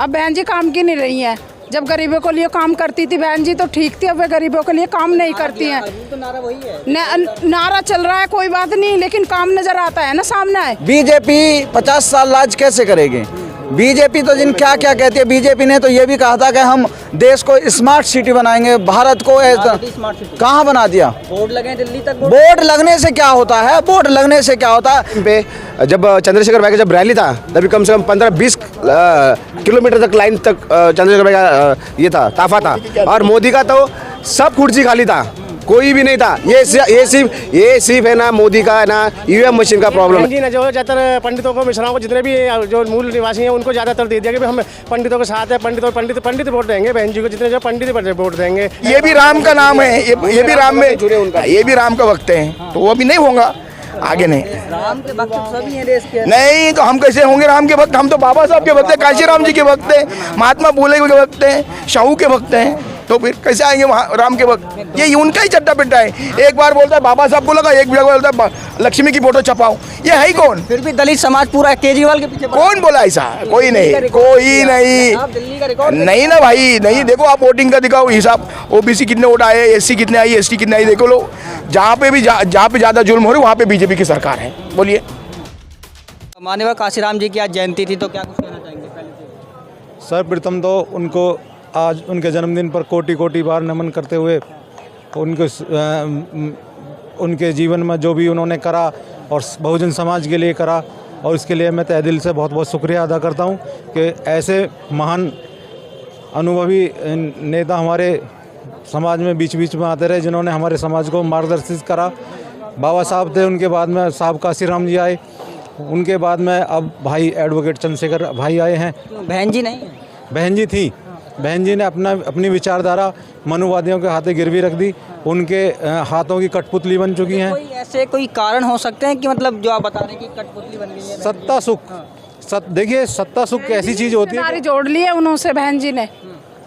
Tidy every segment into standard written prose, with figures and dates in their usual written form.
अब बहन जी काम की नहीं रही है। जब गरीबों के लिए काम करती थी बहन जी तो ठीक थी, अब वे गरीबों के लिए काम नहीं करती हैं। तो नारा वही है। नारा चल रहा है कोई बात नहीं, लेकिन काम नजर आता है ना सामने। बीजेपी 50 साल राज कैसे करेगी? बीजेपी तो जिन क्या क्या कहती है। बीजेपी ने तो ये भी कहा था कि हम देश को स्मार्ट सिटी बनाएंगे, भारत को कहाँ बना दिया? बोर्ड लगे दिल्ली तक। बोर्ड लगने से क्या होता है? बोर्ड लगने से क्या होता है? पे जब चंद्रशेखर भाई का जब रैली था तभी कम से कम 15-20 किलोमीटर तक लाइन तक चंद्रशेखर भाई का ये था, ताफा था। और मोदी का तो सब कुर्सी खाली था, कोई भी नहीं था। ये सिर्फ है ना मोदी का है ना ईवीएम मशीन का प्रॉब्लम जी ने जो है ज़्यादातर पंडितों को, मिश्राओं को, जितने भी जो मूल निवासी हैं उनको ज़्यादातर दे दिया कि हम पंडितों के साथ है। पंडित वोट देंगे बहन जी को, जितने जो पंडित वोट देंगे। ये भी राम का नाम है, ये भी राम में, ये भी राम का भक्त है, तो वो भी नहीं होगा आगे। नहीं राम के भक्त सभी हैं देश के। नहीं तो हम कैसे होंगे राम के भक्त? हम तो बाबा साहब के भक्त हैं, काशी राम जी के भक्त हैं, महात्मा फुले के भक्त हैं, शाहू के भक्त हैं, तो फिर कैसे आएंगे वहाँ राम के भक्त? ये उनका ही चट्टा पिट्टा है। एक बार बोलता है बाबा साहब को लगा, एक बार बोलता है लक्ष्मी की फोटो छपाओ। ये है ही कौन? फिर भी दलित समाज पूरा केजरीवाल के पीछे। कौन बोला ऐसा? कोई नहीं, कोई नहीं। आप दिल्ली का रिकॉर्ड नहीं ना भाई, नहीं। देखो आप वोटिंग का दिखाओ हिसाब, ओबीसी कितने वोट आए, एससी कितने आई, एसटी कितने आई, देखो लो। जहाँ पे ज़्यादा जुल्म हो रही वहाँ पे बीजेपी की सरकार है। बोलिए। माननीय काशीराम जी की आज जयंती थी, तो क्या कुछ कहना चाहेंगे? पहले से सर्वप्रथम तो उनको आज उनके जन्मदिन पर कोटि कोटि बार नमन करते हुए उनके जीवन में जो भी उन्होंने करा और बहुजन समाज के लिए करा, और इसके लिए मैं तहे दिल से बहुत बहुत शुक्रिया अदा करता हूं कि ऐसे महान अनुभवी नेता हमारे समाज में बीच बीच में आते रहे, जिन्होंने हमारे समाज को मार्गदर्शित करा। बाबा साहब थे, उनके बाद में साहब काशीराम जी आए, उनके बाद में अब भाई एडवोकेट चंद्रशेखर भाई आए हैं। बहन जी नहीं है? बहन जी थी। बहन जी ने अपनी विचारधारा मनुवादियों के हाथे गिरवी रख दी, उनके हाथों की कठपुतली बन चुकी हैं। कोई ऐसे कोई कारण हो सकते हैं कि मतलब जो आप बता रहे हैं कि कठपुतली बन गई है? सत्ता सुख, देखिए सत्ता सुख ऐसी चीज़ होती है। जोड़ लिए उन्होंने बहन जी ने।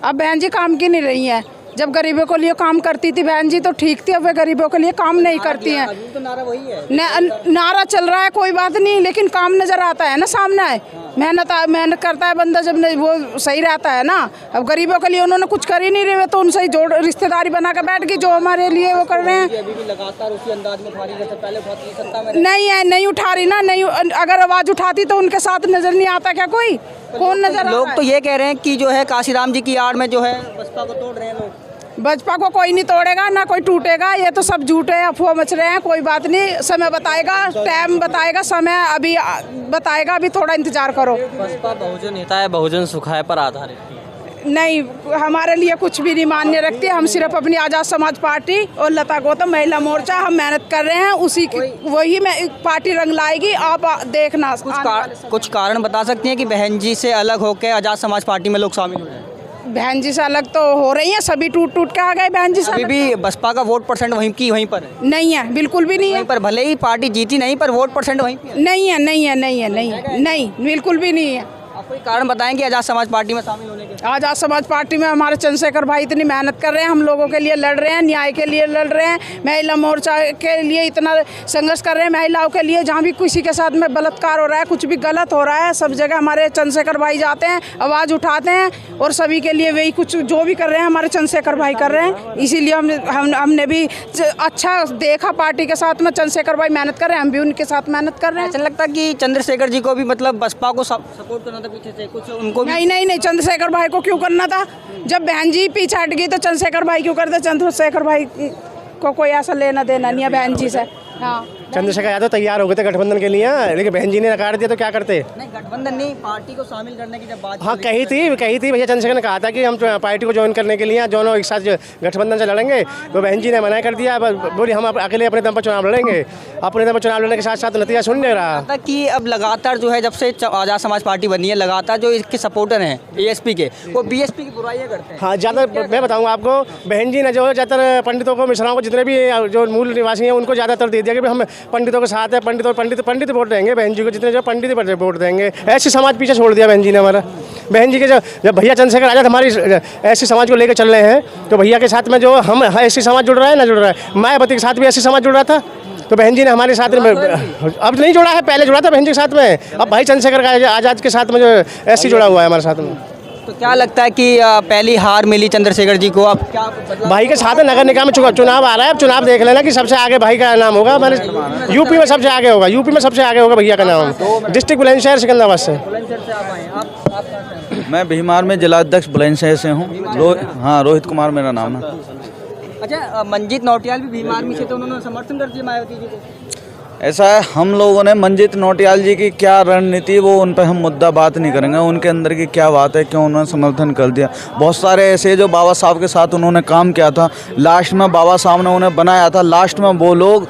अब बहन जी काम की नहीं रही है। जब गरीबों के लिए काम करती थी बहन जी तो ठीक थी, अब वे गरीबों के लिए काम नहीं करती हैं। तो नारा वही है। नारा चल रहा है कोई बात नहीं, लेकिन काम नजर आता है ना सामने। मेहनत करता है बंदा जब वो सही रहता है ना। अब गरीबों के लिए उन्होंने कुछ कर ही नहीं रहे, तो उनसे जोड़ रिश्तेदारी बना कर बैठ गई जो हमारे लिए वो कर रहे हैं। अभी भी लगातार उसी अंदाज में उठा रही है, पहले उठाती है सत्ता में नहीं है, नहीं उठा रही ना। नहीं, अगर आवाज उठाती तो उनके साथ नजर नहीं आता क्या कोई? कौन नजर? लोग तो ये कह रहे हैं कि जो है काशीराम जी की आड़ में जो है बसपा को तोड़ रहे हैं लोग। बसपा को कोई नहीं तोड़ेगा ना कोई टूटेगा, ये तो सब झूठे अफवाह मच रहे हैं। कोई बात नहीं, समय बताएगा, टाइम बताएगा, समय अभी बताएगा, अभी थोड़ा इंतजार करो। बसपा बहुजन हिताय है, बहुजन सुखाय पर आधारित है। नहीं, हमारे लिए कुछ भी नहीं मान्य रखती। हम सिर्फ अपनी आज़ाद समाज पार्टी और लता गौतम महिला मोर्चा हम मेहनत कर रहे हैं, उसी की वही में पार्टी रंग लाएगी। आप देखना। कुछ कारण बता सकती हैं कि बहन जी से अलग होकर आज़ाद समाज पार्टी में लोग शामिल हो रहे हैं? बहन जी से अलग तो हो रही हैं, सभी टूट के आ गए बहन जी से। अभी भी बसपा का वोट परसेंट वहीं पर है? नहीं है, बिल्कुल भी नहीं है। पर भले ही पार्टी जीती नहीं, पर वोट परसेंट वहीं पे नहीं है। नहीं, बिल्कुल भी नहीं है। आप कोई कारण बताएंगे आज़ाद समाज पार्टी में शामिल होने के? आज़ाद समाज पार्टी में हमारे चंद्रशेखर भाई इतनी मेहनत कर रहे हैं, हम लोगों के लिए लड़ रहे हैं, न्याय के लिए लड़ रहे हैं, महिला मोर्चा के लिए इतना संघर्ष कर रहे हैं, महिलाओं के लिए। जहाँ भी किसी के साथ में बलात्कार हो रहा है, कुछ भी गलत हो रहा है, सब जगह हमारे चंद्रशेखर भाई जाते हैं, आवाज़ उठाते हैं, और सभी के लिए वही कुछ जो भी कर रहे हैं हमारे चंद्रशेखर भाई कर रहे हैं। इसीलिए हमने भी अच्छा देखा पार्टी के साथ में। चंद्रशेखर भाई मेहनत कर रहे हैं, हम भी उनके साथ मेहनत कर रहे हैं। ऐसा लगता है कि चंद्रशेखर जी को भी मतलब बसपा को सपोर्ट करना था पीछे से कुछ उनको? नहीं, चंद्रशेखर भाई को क्यों करना था? जब बहन जी पीछे हट गई तो चंद्रशेखर भाई क्यों करते? चंद्रशेखर भाई को कोई ऐसा लेना देना नहीं है बहन जी से। हाँ, चंद्रशेखर यादव तैयार हो गए थे गठबंधन के लिए, लेकिन बहन जी ने नकार दिया, तो क्या करते? नहीं, गठबंधन नहीं, पार्टी को शामिल करने की जब बात हाँ कही थी भैया चंद्रशेखर ने कहा था कि हम पार्टी को ज्वाइन करने के लिए दोनों एक साथ गठबंधन से लड़ेंगे, तो बहन जी ने मना कर दिया। बोली हम अकेले अपने दम पर चुनाव लड़ेंगे। अपने दम पर चुनाव लड़ने के साथ साथ नतीजा सुन नहीं रहा कि अब लगातार जो है जब से आज़ाद समाज पार्टी बनी है, लगातार जो इसके सपोर्टर हैं एएसपी के, वो बीएसपी की बुराइयां करते हैं। हाँ, ज़्यादा मैं बताऊँगा आपको, बहन जी ने जो है ज़्यादातर पंडितों को, मिश्राओं को, जितने भी जो मूल निवासी हैं उनको ज़्यादातर दे दिया कि हम पंडितों के साथ है। पंडित वोट देंगे बहन जी को, जितने जो पंडित वोट देंगे। ऐसे समाज पीछे छोड़ दिया बहन जी ने हमारा। बहन जी के जब भैया चंद्रशेखर आज़ाद हमारी ऐसी समाज को लेकर चल रहे हैं, तो भैया के साथ में जो हम ऐसी समाज जुड़ रहा है ना, जुड़ रहा है। मायावती के साथ भी ऐसी समाज जुड़ रहा था, तो बहन जी ने हमारे साथ में अब नहीं जुड़ा है, पहले जुड़ा था बहन जी के साथ में। अब भाई चंद्रशेखर आज़ाद के साथ में जो ऐसी जुड़ा हुआ है हमारे साथ में। तो क्या लगता है कि पहली हार मिली चंद्रशेखर जी को, अब क्या भाई के साथ नगर निगम में चुनाव आ रहा है। अब चुनाव देख लेना कि सबसे आगे भाई का नाम होगा। मैंने यूपी में सबसे आगे होगा, यूपी में सबसे आगे होगा भैया का नाम। डिस्ट्रिक्ट बुलंदशहर सिकंदराबाद से। मैं भीमार में जिला अध्यक्ष बुलंदशहर से हूँ। हाँ, रोहित कुमार मेरा नाम है। अच्छा, मंजीत नौटियाल भी भीम आर्मी से थे, उन्होंने समर्थन कर दिया मायावती जी को। ऐसा है, हम लोगों ने मंजीत नौटियाल जी की क्या रणनीति, वो उन पर हम मुद्दा बात नहीं करेंगे। उनके अंदर की क्या बात है, क्यों उन्होंने समर्थन कर दिया। बहुत सारे ऐसे जो बाबा साहब के साथ उन्होंने काम किया था, लास्ट में बाबा साहब ने उन्हें बनाया था, लास्ट में वो लोग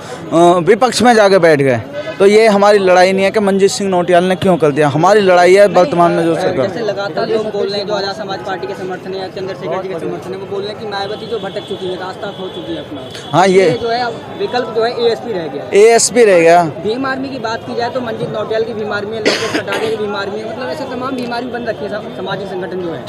विपक्ष में जाके बैठ गए। तो ये हमारी लड़ाई नहीं है कि मंजीत सिंह नौटियाल ने क्यों कर दिया, हमारी लड़ाई है वर्तमान में जो सरकार। जैसे लगातार लोग बोल रहे हैं जो आजाद समाज पार्टी के समर्थन है या चंद्रशेखर जी के समर्थन है, वो बोल रहे हैं कि मायावती जो भटक चुकी है, रास्ता खो चुकी है अपना। हाँ, ये जो है अब विकल्प जो है एएसपी रह गया। एएसपी रह गया। भीम आर्मी की बात की जाए तो मंजीत नौटियाल की भीम आर्मी है, लोकेश कटारिया की भीम आर्मी है, मतलब ऐसे तमाम भीम आर्मी बन रखी है सामाजिक संगठन जो है।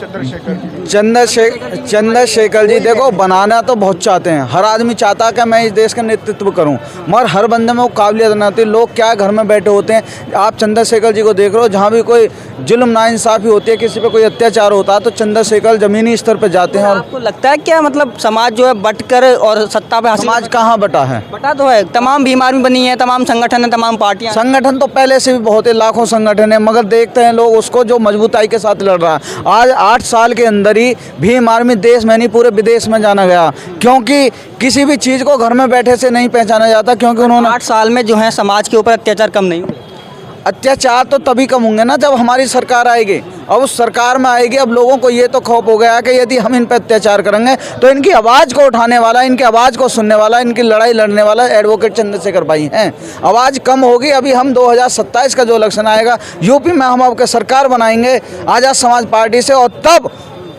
चंद्रशेखर जी देखो, बनाना तो बहुत चाहते हैं, हर आदमी चाहता है कि मैं इस देश का नेतृत्व करूं, मगर हर बंदे में वो काबिलियत नहीं होती। लोग क्या घर में बैठे होते हैं। आप चंद्रशेखर जी को देख रहे हो, जहाँ भी कोई जुल्म नाइंसाफ़ी होती है, किसी पे कोई अत्याचार होता है, तो चंद्रशेखर जमीनी स्तर पर जाते हैं। और आपको लगता है क्या, मतलब समाज जो है बटकर और सत्ता पे हासिल, समाज कहाँ बटा है? बटा तो है, तमाम भीम आर्मी बनी है, तमाम संगठन है, तमाम पार्टियां। संगठन तो पहले से भी बहुत है, लाखों संगठन है, मगर देखते हैं लोग उसको जो मजबूताई के साथ लड़ रहा है। आज 8 साल के अंदर ही भीम आर्मी देश में नहीं पूरे विदेश में जाना गया, क्योंकि किसी भी चीज़ को घर में बैठे से नहीं पहचाना जाता, क्योंकि उन्होंने 8 साल में जो है समाज के ऊपर अत्याचार कम नहीं हुए। अत्याचार तो तभी कम होंगे ना जब हमारी सरकार आएगी। अब उस सरकार में आएगी, अब लोगों को ये तो खौफ हो गया कि यदि हम इन पर अत्याचार करेंगे तो इनकी आवाज़ को उठाने वाला, इनकी आवाज़ को सुनने वाला, इनकी लड़ाई लड़ने वाला एडवोकेट चंद्रशेखर भाई हैं। आवाज़ कम होगी। अभी हम 2027 का जो इलेक्शन आएगा यूपी में, हम आपके सरकार बनाएंगे आज़ाद समाज पार्टी से, और तब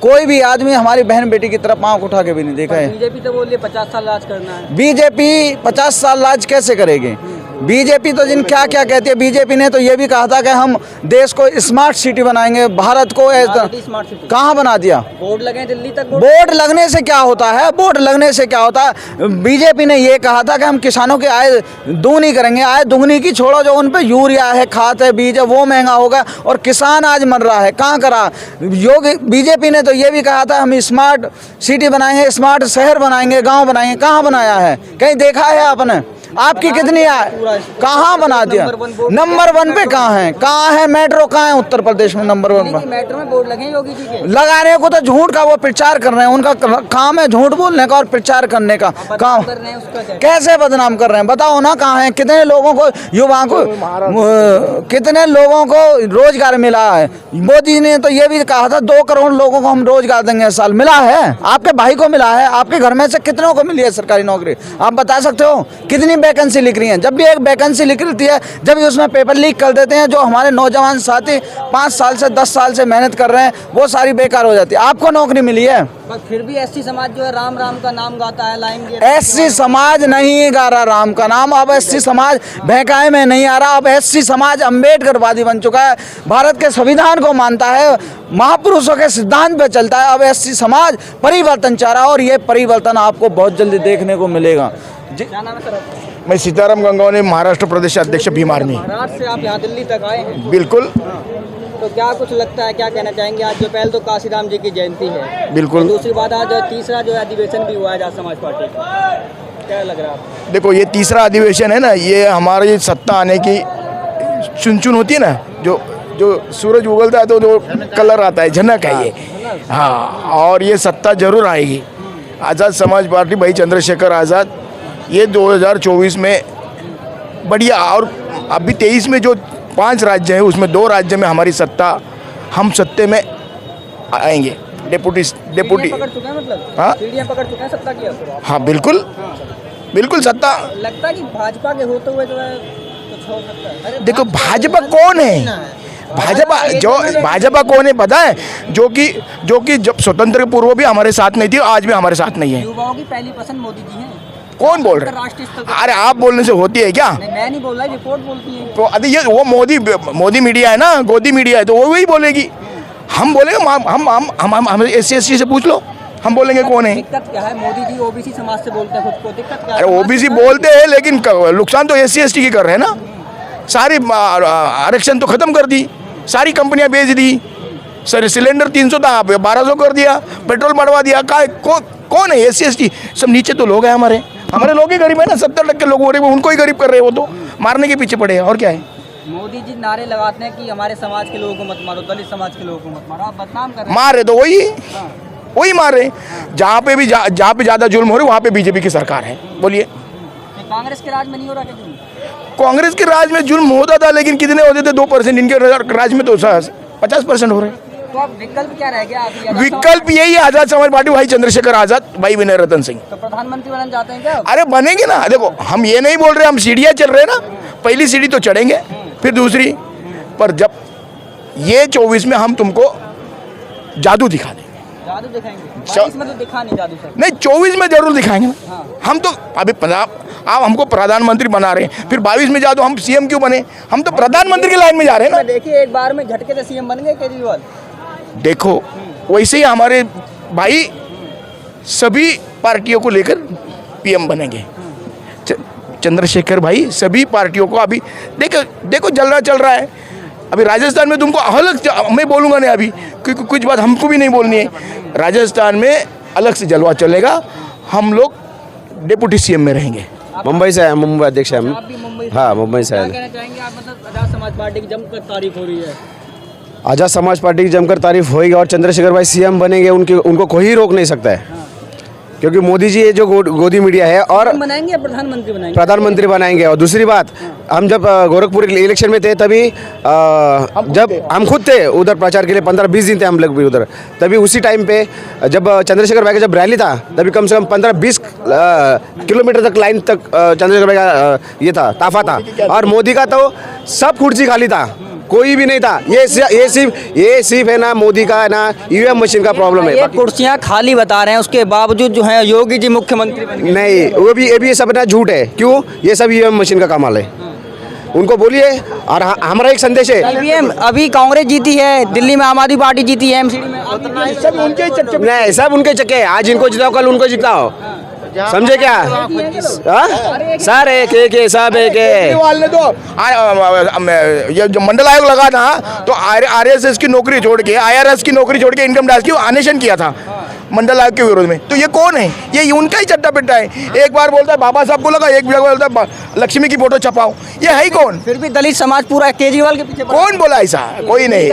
कोई भी आदमी हमारी बहन बेटी की तरफ आँख उठा के भी नहीं देखा है। बीजेपी तो बोल रही है 50 साल राज करना है। बीजेपी 50 साल राज कैसे करेगी? बीजेपी तो जिन क्या क्या कहती है। बीजेपी ने तो ये भी कहा था कि हम देश को स्मार्ट सिटी बनाएंगे, भारत को स्मार्ट सिटी कहाँ बना दिया? बोर्ड लगे दिल्ली तक। बोर्ड लगने से क्या होता है? बोर्ड लगने से क्या होता है? बीजेपी ने ये कहा था कि हम किसानों की आय दोगुनी करेंगे। आय दोगुनी की छोड़ो, जो उन पे यूरिया है, खाद है, बीज है, वो महंगा होगा और किसान आज मर रहा है। कहाँ करा? योगी बीजेपी ने तो ये भी कहा था हम स्मार्ट सिटी बनाएंगे, स्मार्ट शहर बनाएंगे, गाँव बनाएंगे। कहाँ बनाया है? कहीं देखा है आपने? आपकी कितनी आय? कहाँ बना दिया? नंबर 1 पे कहाँ है? कहाँ है मेट्रो? कहाँ है उत्तर प्रदेश में नंबर 1 पर? मेट्रो में बोर्ड लगे योगी जी के। लगाने को तो झूठ का वो प्रचार कर रहे हैं, उनका काम है झूठ बोलने का और प्रचार करने का काम। कैसे बदनाम कर रहे हैं बताओ ना? कहाँ है? कितने लोगों को, युवाओं को, कितने लोगों को रोजगार मिला है? मोदी ने तो ये भी कहा था 2 करोड़ लोगों को हम रोजगार देंगे इस साल। मिला है? आपके भाई को मिला है? आपके घर में से कितनों को मिली है सरकारी नौकरी? आप बता सकते हो? कितनी वैकेंसी लिख रही हैं? जब भी एक वैकेंसी लिख रही है, जब भी उसमें पेपर लीक कर देते हैं, जो हमारे नौजवान साथी 5 साल से 10 साल से मेहनत कर रहे हैं, वो सारी बेकार हो जाती है। आपको नौकरी मिली है? पर फिर भी एससी समाज जो है राम राम का नाम गाता है, लाएंगे। एससी समाज नहीं गा रहा राम का नाम। अब एससी समाज बहकाए में नहीं आ रहा। अब एससी समाज अम्बेडकरवादी बन चुका है, भारत के संविधान को मानता है, महापुरुषों के सिद्धांत पे चलता है। अब एससी समाज परिवर्तन चाह रहा है और ये परिवर्तन आपको बहुत जल्दी देखने को मिलेगा। क्या नाम है सर? मैं सीताराम गंगवानी, महाराष्ट्र प्रदेश अध्यक्ष भीम आर्मी। महाराष्ट्र से आप यहाँ दिल्ली तक आए हैं? बिल्कुल। तो क्या कुछ लगता है, क्या कहना चाहेंगे? आज जो पहले तो काशीराम जी की जयंती है, बिल्कुल। दूसरी बात आज तीसरा जो अधिवेशन भी हुआ है आजाद समाज पार्टी का, क्या लग रहा है आपको? देखो, ये तीसरा अधिवेशन है ना, ये हमारी सत्ता आने की चुन होती है ना, जो सूरज उगलता है तो जो कलर आता है, झनक है ये। हाँ, और ये सत्ता जरूर आएगी। आज़ाद समाज पार्टी, भाई चंद्रशेखर आज़ाद, ये 2024 में बढ़िया। और अभी 23 में जो 5 राज्य हैं, उसमें 2 राज्य में हमारी सत्ता, हम सत्ते में आएंगे। डेपुटी पकड़ चुके हैं, मतलब हाँ, सीढ़ियां पकड़ चुके हैं सत्ता की। हाँ बिल्कुल, बिल्कुल सत्ता। लगता है कि भाजपा के होते हुए जो है कुछ हो सकता है। देखो, भाजपा कौन है? भाजपा कौन है पता है? जो कि जब स्वतंत्र पूर्व भी हमारे साथ नहीं थी, आज भी हमारे साथ नहीं है। युवाओं की पहली पसंद मोदी जी हैं। कौन बोल रहे हैं? अरे आप बोलने से होती है क्या? मैं नहीं बोल रहा, रिपोर्ट बोलती है। तो अरे ये वो मोदी मीडिया है ना, गोदी मीडिया है, तो वो वही बोलेगी। हम बोलेंगे, हम SC/ST से पूछ लो, हम बोलेंगे कौन है। दिक्कत क्या है? मोदी जी ओबीसी समाज से बोलते हैं खुद को, दिक्कत क्या है? अरे ओबीसी बोलते हैं, लेकिन नुकसान तो SC/ST की कर रहे हैं ना। सारी आरक्षण तो खत्म कर दी, सारी कंपनियां बेच दी, सर सिलेंडर 300 था, आप 1200 कर दिया, पेट्रोल बढ़वा दिया। कौन है SC ST? सब नीचे तो लोग हैं हमारे लोग ही गरीब है ना। 70% लोग गरीब, उनको ही गरीब कर रहे हैं, वो तो मारने के पीछे पड़े हैं। और क्या है? मोदी जी नारे लगाते हैं कि हमारे समाज के लोगों को मत मारो, दलित समाज के लोगों को मत मारो, आप बदनाम कर रहे हैं। मार रहे तो वही मार रहे। जहाँ पे ज़्यादा जुल्म हो रहे वहाँ पे BJP की सरकार है। बोलिए, कांग्रेस के राज में नहीं हो रहा क्या जुल्म? कांग्रेस के राज में जुल्म होता था, लेकिन कितने होते थे? 2%। इनके राज में तो 50% हो रहे हैं। तो अब विकल्प क्या रह गया? विकल्प यही है, आजाद समाज पार्टी, भाई चंद्रशेखर आजाद, भाई विनय रतन सिंह। तो प्रधानमंत्री बनना चाहते हैं क्या? अरे बनेंगे ना। देखो, हम ये नहीं बोल रहे, हम सीढ़ियाँ चल रहे हैं ना। पहली सीढ़ी तो चढ़ेंगे, फिर दूसरी, पर जब ये 24 में हम तुमको जादू दिखा देंगे। जादू दिखाएंगे? 22 में तो दिखा नहीं जादू सर। नहीं, 24 में जरूर दिखाएंगे ना। हम तो अभी आप हमको प्रधानमंत्री बना रहे हैं, फिर 22 में जादू हम CM क्यों बने? हम तो प्रधानमंत्री की लाइन में जा रहे हैं ना। देखिए, एक बार में झटके से CM बन गए केजरीवाल। देखो, वैसे ही हमारे भाई सभी पार्टियों को लेकर PM बनेंगे। चंद्रशेखर भाई सभी पार्टियों को अभी देखो जलवा चल रहा है। अभी राजस्थान में तुमको अलग, मैं बोलूँगा नहीं अभी, क्योंकि कुछ बात हमको भी नहीं बोलनी है। राजस्थान में अलग से जलवा चलेगा, हम लोग डिप्टी CM में रहेंगे। मुंबई से आए, मुंबई अध्यक्ष है हम। आप भी मुंबई? हाँ, मुंबई से क्या आए। कहना चाहेंगे आप? मतलब आजाद समाज पार्टी की जमकर तारीफ हो रही है। आजाद समाज पार्टी की जमकर तारीफ होगी और चंद्रशेखर भाई CM बनेंगे, उनको कोई रोक नहीं सकता है। क्योंकि मोदी जी ये जो गोदी मीडिया है, और बनाएंगे या प्रधानमंत्री बनाएंगे? प्रधानमंत्री बनाएंगे। और दूसरी बात, हम जब गोरखपुर इलेक्शन में थे, तभी जब हम खुद थे उधर प्रचार के लिए, 15-20 दिन थे हम लोग भी उधर। तभी उसी टाइम पे जब चंद्रशेखर भाई का जब रैली था, तभी कम से कम 15-20 किलोमीटर तक लाइन तक चंद्रशेखर भाई का ये था, ताफा था। और मोदी का तो सब कुर्सी खाली था, कोई भी नहीं था। ये सिर्फ है ना मोदी का, ना EVM मशीन का प्रॉब्लम है। ये कुर्सियां खाली बता रहे हैं, उसके बावजूद जो है योगी जी मुख्यमंत्री बन गए। नहीं, ये भी सब ना झूठ है। क्यों? ये सब EVM मशीन का कमाल है। उनको बोलिए। और हमारा एक संदेश है, EVM अभी कांग्रेस जीती है, दिल्ली में आम आदमी पार्टी जीती है, MCD में सब उनके चक्के। नहीं, सब उनके चक्के। आज इनको जिताओ, कल उनको जिताओ, समझे क्या? सर एक सब एक ने तो ये जो मंडल आयोग लगा था, तो RSS की नौकरी छोड़ के, IRS की नौकरी छोड़ के इनकम टैक्स की आनेशन किया था मंडल आयोग के विरोध में। तो ये कौन है? ये उनका ही चट्टा पिट्टा है। एक बार बोलता है बाबा साहब को लगा, एक बार बोलता है लक्ष्मी की फोटो छपाओ। ये है ही कौन? फिर भी दलित समाज पूरा केजरीवाल के पीछे कौन बोला ऐसा? कोई नहीं।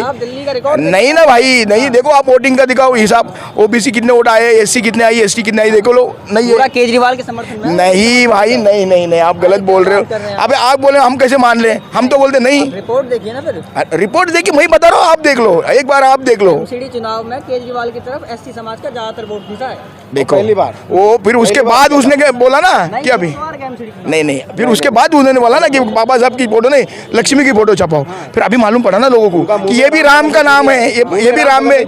आप दिल्ली का रिकॉर्ड नहीं ना भाई, नहीं। देखो, आप वोटिंग का दिखाओ हिसाब, OBC कितने वोट आए, SC कितने आई, ST कितने आई, देखो लो। नहीं पूरा है, केजरीवाल के समर्थन में। नहीं भाई, नहीं, आप गलत बोल रहे हो। अबे आप बोले हम कैसे मान लें? हम तो बोलते नहीं। रिपोर्ट देखिए ना फिर। रिपोर्ट देखिए, मैं बता रहा हूँ, आप देख लो, एक बार आप देख लो। MCD चुनाव में केजरीवाल की तरफ SC समाज का ज्यादातर वोट मिला है। देखो, पहली बार वो, फिर उसके बाद उसने क्या बोला ना कि अभी नहीं, फिर उसके बाद उन्होंने बोला ना कि बाबा साहब की फोटो नहीं, लक्ष्मी की फोटो छपाओ। फिर अभी मालूम पड़ा ना लोगों को कि ये भी राम का नाम है, ये भी राम में,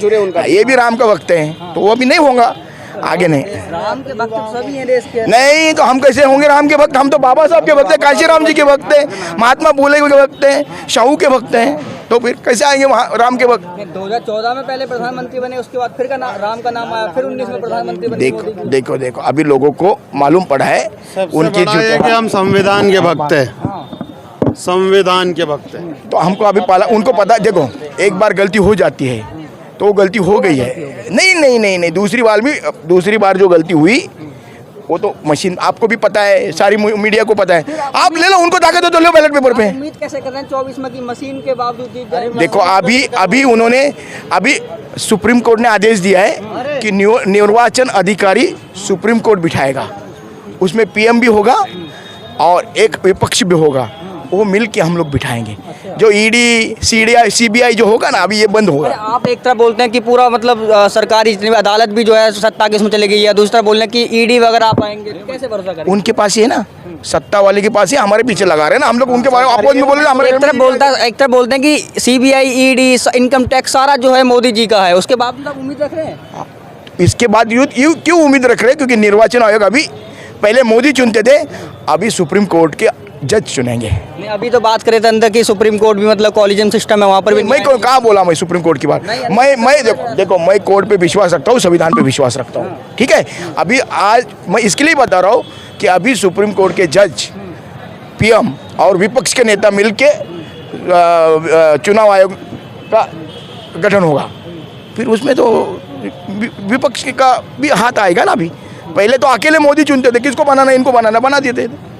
ये भी राम का वक्त है। तो वो अभी नहीं होगा, आगे नहीं। राम के भक्त सभी हैं देश के। नहीं तो हम कैसे होंगे राम के भक्त? हम तो बाबा साहब के भक्त हैं, काशी राम जी के भक्त हैं, महात्मा फुले के भक्त हैं, शाहू के भक्त हैं। तो फिर कैसे आएंगे वहाँ राम के भक्त? 2014 में पहले प्रधानमंत्री बने, उसके बाद फिर राम का नाम आया, फिर 19 में प्रधानमंत्री बने। देखो, अभी लोगों को मालूम पड़ा है उनकी कि हम संविधान के भक्त हैं, संविधान के भक्त हैं। तो हमको अभी उनको पता। देखो, एक बार गलती हो जाती है तो वो गलती हो गई है। नहीं, दूसरी बार जो गलती हुई वो तो मशीन, आपको भी पता है, सारी मीडिया को पता है। आप ले लो, उनको ताकत हो तो लो बैलेट पेपर पे। उम्मीद कैसे कर रहे हैं 24 में की मशीन के बावजूद जीत जाए? देखो, अभी सुप्रीम कोर्ट ने आदेश दिया है कि निर्वाचन अधिकारी सुप्रीम कोर्ट बिठाएगा, उसमें PM भी होगा और एक विपक्ष भी होगा, वो मिल के हम लोग बिठाएंगे। जो ED CBI जो होगा ना, अभी ये बंद होगा। आप एक तरफ बोलते हैं कि पूरा मतलब सरकारी जितनी भी अदालत भी जो है सत्ता किस में चली गई है, दूसरी तरफ बोल रहे हैं कि ED वगैरह आप आएंगे, कैसे भरोसा करें? उनके पास ही है ना, सत्ता वाले के पास ही, हमारे पीछे लगा रहे हैं ना हम लोग। उनके बारे में अपोज में बोल रहे हैं। एक तरफ बोलते हैं कि CBI ED इनकम टैक्स सारा जो है मोदी जी का है, उसके बावजूद आप उम्मीद रख रहे हैं? इसके बाद क्यों उम्मीद रख रहे हैं? क्योंकि निर्वाचन आयोग अभी, पहले मोदी चुनते थे, अभी सुप्रीम कोर्ट के जज चुनेंगे। नहीं, अभी तो बात करें थे अंदर की सुप्रीम कोर्ट भी मतलब कॉलेजियम सिस्टम है, वहाँ पर भी मैं कहाँ बोला मैं सुप्रीम कोर्ट की बात? मैं देखो, मैं कोर्ट पे विश्वास रखता हूँ, संविधान पे विश्वास रखता हूँ, ठीक है। अभी आज मैं इसके लिए बता रहा हूँ कि अभी सुप्रीम कोर्ट के जज, PM और विपक्ष के नेता मिलके चुनाव आयोग का गठन होगा, फिर उसमें तो विपक्ष का भी हाथ आएगा ना। अभी पहले तो अकेले मोदी चुनते थे, किसको बनाना इनको बनाना, बना देते थे।